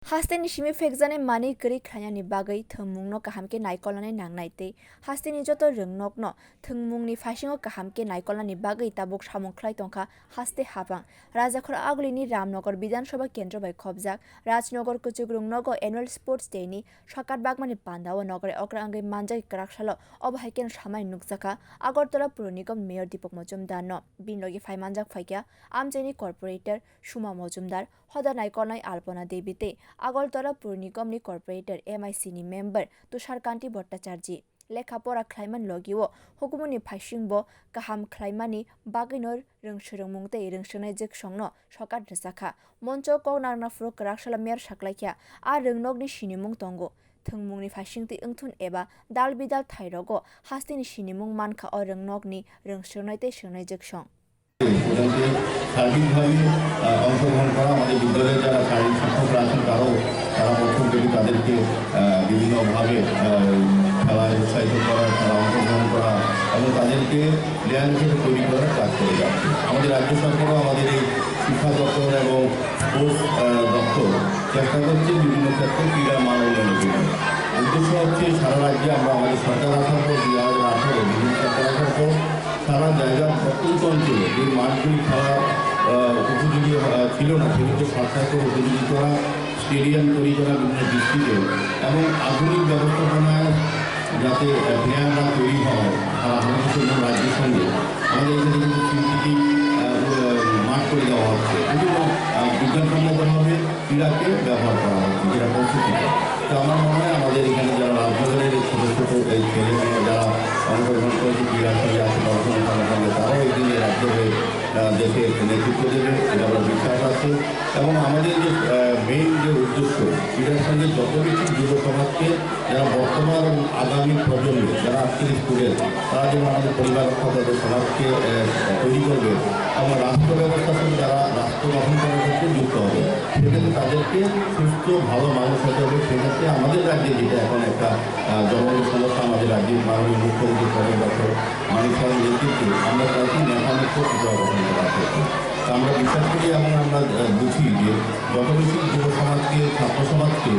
Hasteni shimi fekjane mani gri khrayani bagai thengmungno kahamke naikolani nangnai hasteni joto rwngnokno thengmungni phasingo kahamke naikolani bagai tabuk samung khlai tongkha haste habang Rajakhor Agulini Ramnagar Bidhan Sabha Kendra bai khobjak Rajnagar Kuchugrungnogo Annual Sports Day ni Sakat Bagmani Pandao Nagare Okrangai Manjai Kraksalo Obhaiken Samai Nukjaka Agartala Pur Nigam Mayor Deepak Majumdar no Binlogi Phaimanjak Phaikya Amjaini Corporator Shuma Majumdar Hoda Naikolnai Alpona Debite Agartala Pur Nigamni Corporator MIC ni member Tusharkanti Bhattacharji Lekhapora Klaiman Logio Hukumuni Phaisingbo Kaham Klaimani Baginor Rungshrungmungte Rungshnai Jeksongno Sakat Resakha Moncho Kognarna Fro Krakshala Mer Saklaikya A Rungnogni Sinimung Tongo Thengmungni Phaisingti Engthun eba Dal Bidal Thairogo Hastini Sinimung Mankha O Rungnogni Rungsnaite Shnai Jeksong সার্বিকভাবে অংশগ্রহণ করা আমাদের বিদ্যালয়ে যারা শারীরিক শিক্ষকরা আছেন তারা প্রথম থেকে তাদেরকে বিভিন্নভাবে খেলায় উৎসাহিত করা খেলা অংশগ্রহণ করা এবং তাদেরকে প্লেয়ার হিসেবে তৈরি করার কাজ করে যাচ্ছে আমাদের রাজ্য সরকারও আমাদের এই শিক্ষা দপ্তর এবং স্পোর্টস দপ্তর চেষ্টা করছে বিভিন্ন ক্ষেত্রে ক্রীড়া মান উন্নয়নের জন্য উদ্দেশ্য হচ্ছে সারা রাজ্যে আমরা আমাদের সরকার আসার পর 2018 বিভিন্ন সরকার আসার পর সারা জায়গার প্রত্যন্ত অঞ্চলে যে মাঠগুলি খেলার উপযোগী ছিল না সেগুলোকে সরকার করে উপযোগী করা স্টেডিয়াম তৈরি করা বিভিন্ন ডিস্ট্রিক্টে এবং আধুনিক ব্যবস্থাপনায় যাতে প্লেয়াররা তৈরি হয় সারা ভারতবর্ষ রাজ্যের সঙ্গে আমাদের এখানে কিন্তু তিনটি মাঠ করে দেওয়া হচ্ছে বিভিন্ন বিজ্ঞানসম্মতভাবে ক্রীড়াকে ব্যবহার করা হচ্ছে যেটা প্রস্তুতিতে তো আমার মনে হয় আমাদের এখানে যারা রাজনগরের ছোটো ছোটো এই ছেলেমেয়েরা যারা অংশগ্রহণ করেছে ক্রীড়ার সঙ্গে আছে পড়াশোনার সঙ্গে তারাও এগিয়ে রাজ্যে দেশে নেতৃত্ব দেবে এটা আমার বিশ্বাস আছে এবং আমাদের যে মেইন যে উদ্দেশ্য ক্রীড়ার সঙ্গে যত বেশি যুব সমাজকে যারা বর্তমান এবং আগামী প্রজন্ম যারা আজকের স্টুডেন্ট তারা যেন আমাদের পরিবার রক্ষা করবে সমাজকে তৈরি করবে এবং রাষ্ট্র ব্যবস্থার সঙ্গে যারা রাষ্ট্র গঠন করার ক্ষেত্রে যুক্ত হবে সেক্ষেত্রে তাদেরকে সুস্থ ভালো মানুষ হতে হবে সেক্ষেত্রে আমাদের রাজ্যে যেটা এখন একটা জনগণ সমস্যা আমাদের রাজ্যের মাননীয় মুখ্যমন্ত্রী প্রণব ডক্টর মানিক সাহেবের নেতৃত্বে আমরা চাইছি নেতামুক্ত ত্রিপুরা গঠন করা হয়েছে আমরা বিশ্বাস করি এবং আমরা বুঝি যে যত বেশি যুব সমাজকে ছাত্র সমাজকে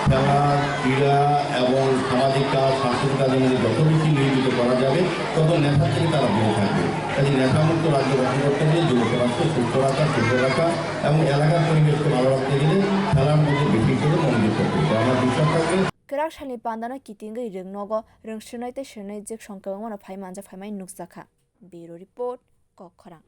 খেলা ক্রীড়া এবং সামাজিক কাজ সাংস্কৃতিক কাজের মধ্যে যত বেশি নিয়োজিত করা যাবে তত নেতা থেকে তারা দূরে থাকবে কাজে নেতামুক্ত রাজ্য গঠন করতে গেলে যুব সমাজকে সুস্থ রাখা এবং এলাকার পরিবেশকে ভালো রাখতে গেলে খেলার মধ্যে বেশি করে মনোযোগ করতে হবে আমার বিশ্বাস থাকবে Kerakshani Pandana Kitingai Rungnogo Rungshunaite Shunai Jek Shonkawano Phaimanjak Phaimai Nuksakha Bureau Report Kokkhorang